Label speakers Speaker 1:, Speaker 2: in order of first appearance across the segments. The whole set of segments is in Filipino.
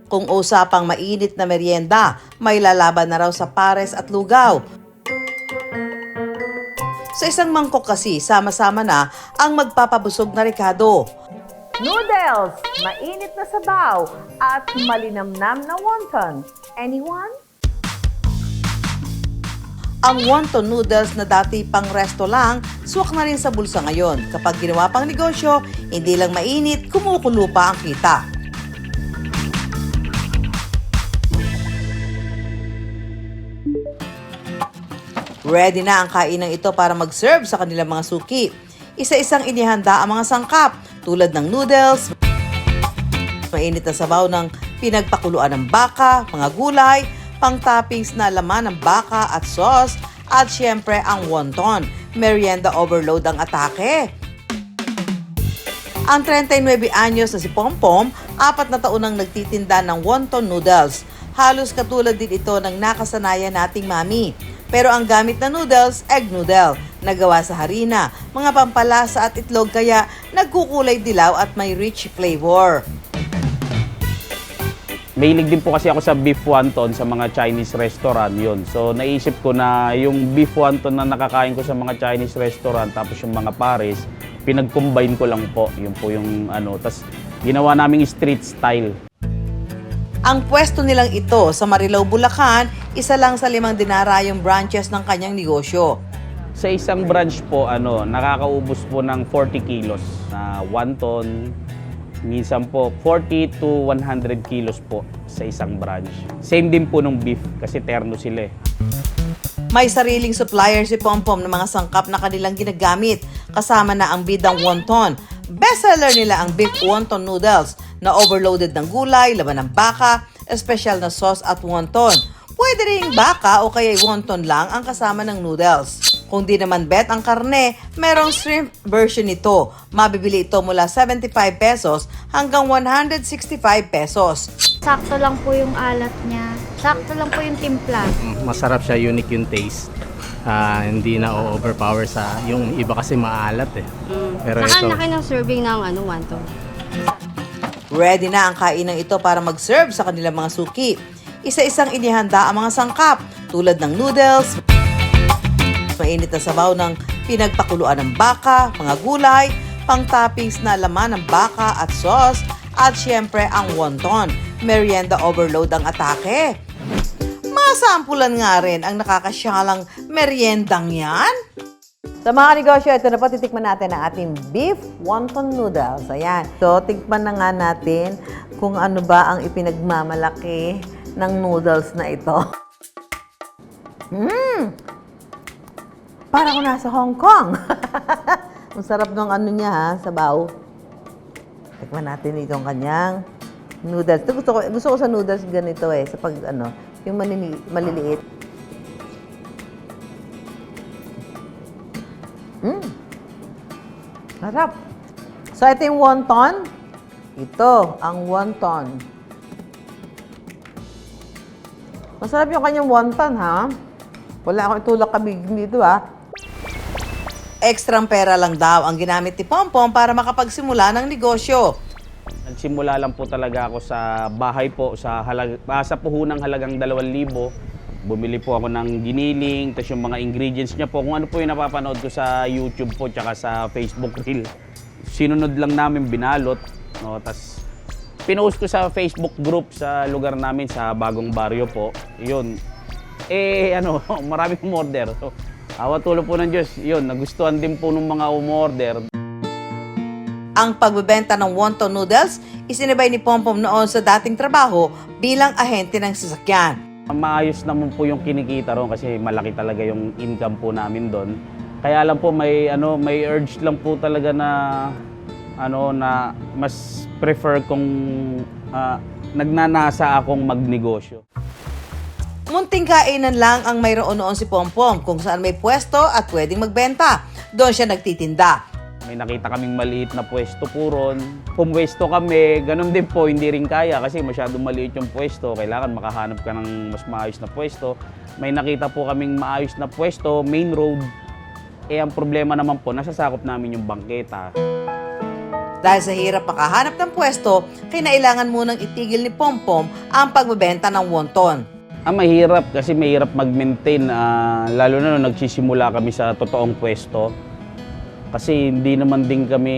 Speaker 1: Kung usapang mainit na merienda, may lalaban na raw sa pares at lugaw. Sa isang mangkok kasi, sama-sama na ang magpapabusog na rekado.
Speaker 2: Noodles, mainit na sabaw, at malinamnam na wonton. Anyone?
Speaker 1: Ang wonton noodles na dati pang resto lang, suwak na rin sa bulsa ngayon. Kapag ginawa pang negosyo, hindi lang mainit, kumukulo pa ang kita. Ready na ang kainang ito para mag-serve sa kanilang mga suki. Isa-isang inihanda ang mga sangkap tulad ng noodles, mainit na sabaw ng pinagpakuluan ng baka, mga gulay, pang-toppings na laman ng baka at sauce, at syempre ang wonton. Merienda overload ang atake. Ang 39 anyos na si Pompom, 4 na taon nang nagtitinda ng wonton noodles. Halos katulad din ito ng nakasanayan nating mami. Pero ang gamit na noodles, egg noodle, nagawa sa harina, mga pampalasa at itlog kaya nagkukulay dilaw at may rich flavor.
Speaker 3: Mahilig din po kasi ako sa beef wonton sa mga Chinese restaurant yun. So naisip ko na yung beef wonton na nakakain ko sa mga Chinese restaurant tapos yung mga pares, pinag-combine ko lang po. Yun po yung ano. Tapos ginawa naming street style.
Speaker 1: Ang pwesto nilang ito sa Marilao, Bulacan, isa lang sa 5 dinarayong branches ng kanyang negosyo.
Speaker 3: Sa isang branch po, nakakaubos po ng 40 kilos na wonton. Minsan po, 40 to 100 kilos po sa isang branch. Same din po nung beef kasi terno sila eh.
Speaker 1: May sariling supplier si Pompom ng mga sangkap na kanilang ginagamit, kasama na ang bidang wonton. Bestseller nila ang beef wonton noodles na overloaded ng gulay, laman ng baka, espesyal na sauce at wonton. Pwede rin baka o kaya wonton lang ang kasama ng noodles. Kung di naman bet ang karne, merong shrimp version nito. Mabibili ito mula 75 pesos hanggang 165 pesos.
Speaker 4: Sakto lang po yung alat niya. Sakto lang po yung timpla.
Speaker 5: Masarap siya, unique yung taste. Hindi na overpower sa yung iba kasi maalat eh. Pero
Speaker 4: Saka
Speaker 5: ito,
Speaker 4: laki ng serving ng wonton.
Speaker 1: Ready na ang kainang ito para mag-serve sa kanilang mga suki. Isa-isang inihanda ang mga sangkap tulad ng noodles, mainit na sabaw ng pinagpakuluan ng baka, mga gulay, pang-toppings na laman ng baka at sauce, at syempre ang wonton. Merienda overload ang atake. Masampulan nga rin ang nakakasyalang meriendang yan. Sa mga negosyo, ito na po, titikman natin ang ating beef wonton noodles. Ayan. So, tikman na nga natin kung ano ba ang ipinagmamalaki ng noodles na ito. Para ko nasa Hong Kong. Ang sarap ng ano niya ha, sabaw. Tikman natin itong kanyang noodles. Ito gusto ko sa noodles ganito eh, sa pag yung maliliit. Sarap. So, ito yung wonton. Ito, ang wonton. Masarap yung kanyang wonton, ha? Wala akong itulak kabigin dito, ha? Extrang pera lang daw ang ginamit ni Pompom para makapagsimula ng negosyo.
Speaker 3: Nagsimula lang po talaga ako sa bahay po, sa puhunang halagang 2,000. Bumili po ako ng giniling, tapos yung mga ingredients niya po, kung ano po yung napapanood ko sa YouTube po, tsaka sa Facebook Reel. Sinunod lang namin binalot, no? Tapos pinost ko sa Facebook group sa lugar namin, sa Bagong Baryo po. Yun. Maraming umorder. So, awa tulong po ng Diyos, yun, nagustuhan din po ng mga umorder.
Speaker 1: Ang pagbebenta ng wonton noodles, isinibay ni Pompom noon sa dating trabaho bilang ahente ng sasakyan.
Speaker 3: Maayos naman po yung kinikita ron kasi malaki talaga yung income po namin doon. Kaya lang po may urge lang po talaga na na mas prefer kung nagnanasa akong magnegosyo.
Speaker 1: Munting kainan lang ang mayroon noon si Pompom kung saan may pwesto at pwedeng magbenta. Doon siya nagtitinda.
Speaker 3: May nakita kaming maliit na pwesto po ron. Pumwesto kami, ganun din po, hindi rin kaya kasi masyadong maliit yung pwesto. Kailangan makahanap ka ng mas maayos na pwesto. May nakita po kaming maayos na pwesto, main road. Ang problema naman po, nasasakop namin yung bangketa.
Speaker 1: Dahil sa hirap makahanap ng pwesto, kinailangan munang itigil ni Pompom ang pagbebenta ng wonton.
Speaker 3: Mahirap kasi mahirap mag-maintain, lalo na nung nagsisimula kami sa totoong pwesto. Kasi hindi naman din kami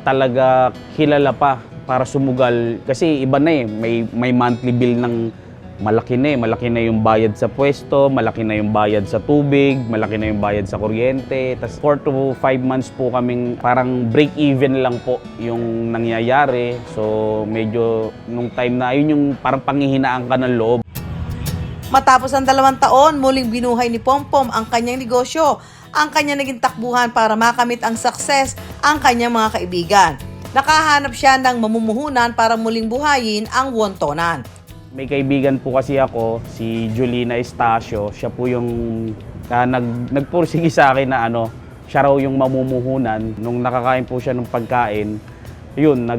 Speaker 3: talaga kilala pa para sumugal. Kasi iba na eh, may monthly bill ng malaki na eh. Malaki na yung bayad sa pwesto, malaki na yung bayad sa tubig, malaki na yung bayad sa kuryente. Tapos 4 to 5 months po kaming parang break-even lang po yung nangyayari. So medyo nung time na ayun yung parang panghihinaan ka ng loob.
Speaker 1: Matapos ang 2 taon, muling binuhay ni Pompom ang kanyang negosyo. Ang kanyang naging takbuhan para makamit ang success ang kanyang mga kaibigan. Nakahanap siya ng mamumuhunan para muling buhayin ang wontonan.
Speaker 3: May kaibigan po kasi ako, si Julina Estacio. Siya po yung nagpursige sa akin na siya raw yung mamumuhunan. Nung nakakain po siya ng pagkain, yun,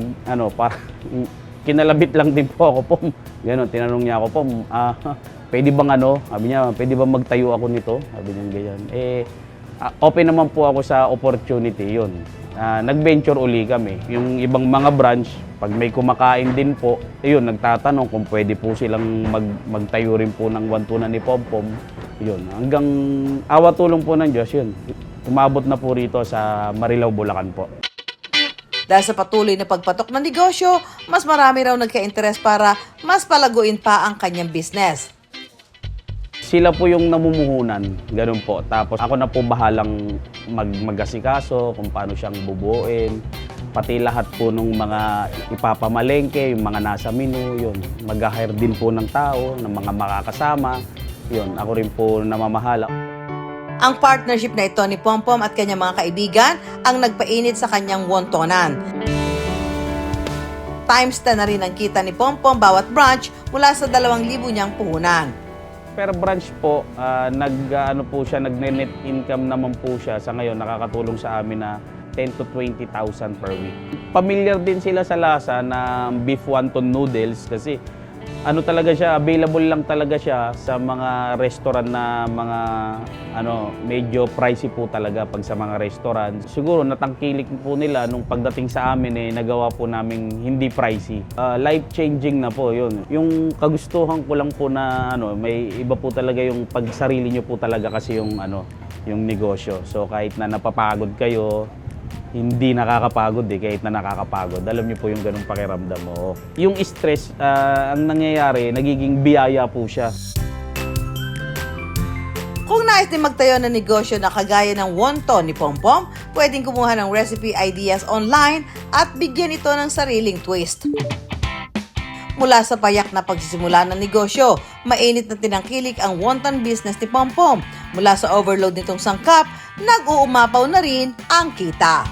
Speaker 3: kinalabit lang din po ako, Pom. Ganon, tinanong niya ako, Pom, pwede bang sabi niya, pwede bang magtayo ako nito? Sabi niya ganyan. Open naman po ako sa opportunity, yun. Nag-venture uli kami. Yung ibang mga branch, pag may kumakain din po, yun, nagtatanong kung pwede po silang magtayo rin po ng wontonan ni Pompom. Yun, hanggang awa tulong po ng Diyos, yun. Umabot na po rito sa Marilao, Bulacan po.
Speaker 1: Dahil sa patuloy na pagpatok ng negosyo, mas marami raw nagka-interes para mas palaguin pa ang kanyang business.
Speaker 3: Sila po yung namumuhunan, ganun po. Tapos ako na po bahalang mag-asikaso kung paano siyang bubuuin. Pati lahat po nung mga ipapamalengke, yung mga nasa menu, yun. Mag-hire din po ng tao, ng mga makakasama. Yun, ako rin po namamahala.
Speaker 1: Ang partnership na ito ni Pompom at kanyang mga kaibigan ang nagpainit sa kanyang wontonan. Times 10 na rin ang kita ni Pompom bawat branch mula sa 2,000 niyang puhunan.
Speaker 3: Per branch po, nag-net income naman po siya. Sa ngayon, nakakatulong sa amin na 10 to 20,000 per week. Familiar din sila sa lasa ng beef wonton noodles kasi talaga siya, available lang talaga siya sa mga restaurant na mga medyo pricey po talaga pag sa mga restaurant. Siguro natangkilik po nila nung pagdating sa amin nagawa po namin hindi pricey. Life-changing na po yun. Yung kagustuhan ko lang po na may iba po talaga yung pagsarili nyo po talaga kasi yung negosyo. So kahit na napapagod kayo, hindi nakakapagod kahit na nakakapagod. Alam niyo po yung ganung pakiramdam mo. Yung stress, ang nangyayari, nagiging biyaya po siya.
Speaker 1: Kung nais din magtayo ng negosyo na kagaya ng wonton ni Pompom, pwedeng kumuha ng recipe ideas online at bigyan ito ng sariling twist. Mula sa payak na pagsisimula ng negosyo, mainit na tinangkilik ang wonton business ni Pompom. Mula sa overload nitong sangkap, nag-uumapaw na rin ang kita.